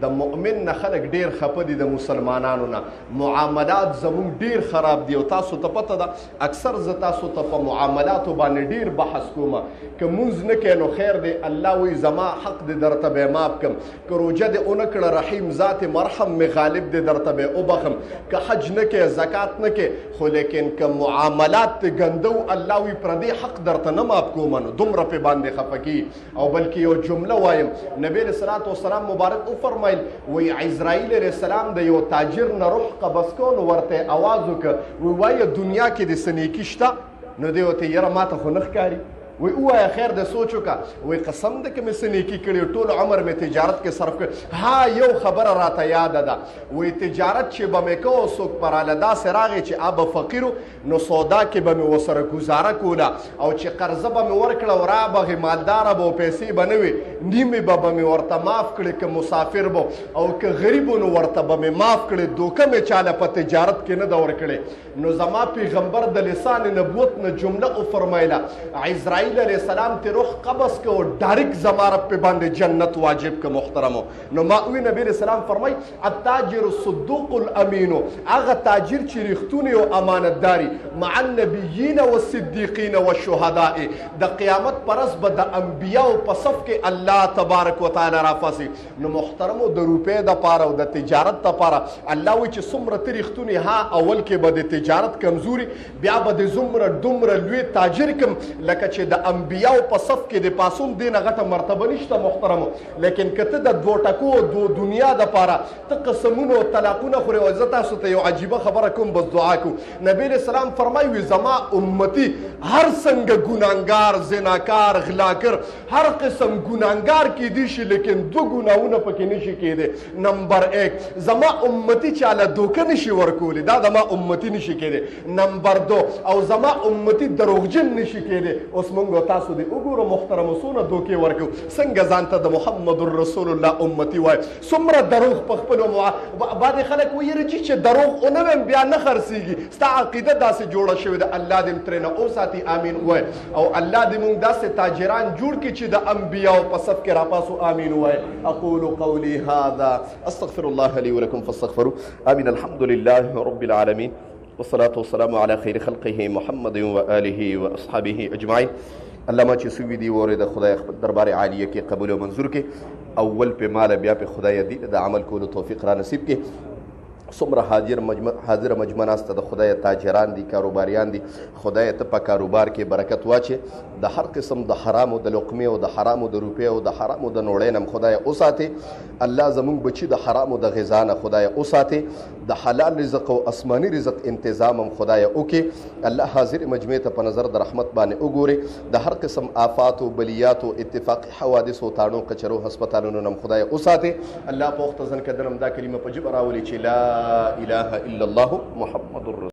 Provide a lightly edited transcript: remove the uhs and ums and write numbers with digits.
د مؤمن نه خلک ډېر خفه دي د مسلمانانو نه معاملات زموږ ډېر خراب دي او تاسو ته پته ده اکثر زه تاسو ته په معاملاتو باندې ډېر بحث کوم که مونځ نه کوې نو خیر دی الله وایي زما حق دی درته به یې معاف کړم که روژه دې ونه کړه رحیم ذات مرحم مې غالب دی درته به یې وبخم که حج نه کوې زکات نه کوې خو لیکن که معاملات دې ګنده الله وایي پردې حق درته نه معاف کوم نو دومره پې باندې خفه کېږي او بلکې یو جمله وایم نبی علیه الصلاة والسلام مبارک وفرمیل وایي عزراییل علیه السلام د یو تاجر نه روح قبض کو نو ورته آواز وکړه وایي وایه دنیا کې د څه نیکي شته نو دی ورته یاره ما ته خو نه ښکاري وی ووایه خیر د سوچ وکړه وی قسم ده که مې څه نیکي کړي ټول عمر مې تجارت کې صرف کړ ها یو خبره راته یاده ده وی تجارت چې به مې کوه څوک پر اله داسې راغی چې آب فقیرو نو سودا کې به مې ورسره ګزاره کوله او چې قرضه به مې ورکړه او رابغې مالداره به و پیسې به نه وي نیمې به مې ورته معاف کړي که مسافر به او که غریب نو ورته به مې معاف کړي دوکه مې چاله په تجارت کې نه ده ورکړې نو زما پیغمبر د لسان نبوت نه جمله وفرمیله عزراییل علیہ السلام تی روح قبض کو ډایرک زما رب په باندې جنت واجب که محترمو نو ماوی نبی علیہ السلام فرمای التاجر الصدوق الامین هغه تاجر چې رښتونی او امانتداري مع النبیین والصدیقین والشهداء د قیامت پرس به د انبیاء په صف کې الله تبارک وتعالی رافاسي نو محترمو د روپې د پاره او د تجارت د پاره الله وی چې څومره تی رښتونی ها اول کې به د تجارت کمزوري بیا به د زمره دومره لوی تاجر کم لکه چې د انبیاء په صف کې د پاسوم دینه غټه مرتبه نشته محترمو لیکن که ته د دوه ټکو دو دنیا دپاره ته قسمونه او طلاقونه خورې او زه تاسو ته یو عجیبه خبره کوم بس دعا کو نبی علیہ السلام فرمایي وي زما امتی هر څنګه ګناهګار زناکار غلاکر هر قسم ګناهګار کیدی شي لیکن دو ګناهونه پکې نشي کېدی نمبر 1 زما امتی چاله دوکه نشي ورکولی دا د ما امتی نشي کېدی نمبر 2 او زما امتی دروغجن نشي کېدی اوس مونږ تاسو دې وګورو محترمو څونه دوکې ورکو څنګه ځان ته د محمد رسول الله امتي وایي څومره دروغ په خپلو بعضې خلک وایي یاره چې دروغ ونه ویم بیا نه خرڅېږي ستا عقیده داسې جوړه شوې ده الله دې ترېنه وساتي امین ووایي او الله دې مونږ داسې تاجران جوړ کړي چې د انبیاو په صف کې راپاسو امین ووایي اقول قولي هذا استغفر الله لي ولكم فاستغفروه امين الحمد لله رب العالمين والصلاة والسلام على خير خلقه محمد وآله وأصحابه أجمعين الله ما چې سوي دي وره د خدای دربار عالیه کې قبول او منظور کې اول په مال بیا په خدای دې د عمل کولو توفیق را نصیب کې څومره حاضر مجمع ناسته د خدای تاجران دي کاروباریان دي خدای ته په کاروبار کې برکت واچي د هر قسم د حرامو د لقمې او د حرامو د روپۍ او د حرامو د نوړۍ نه خدای وساتي الله زموږ بچي د حرامو د غذا نه خدای وساتي د حلال رزق او آسماني رزق تنظیم هم خدای وکړي الله حاضر مجمع ته په نظر د رحمت باندې وګوري د هر قسم آفات او بلیات او اتفاقي حوادث او تاړو کچرو هسپتالونو نه خدای وساتي الله په وخت ځن کدنم دا کلمه په جبر راولي چې لا اله الا الله محمد رسول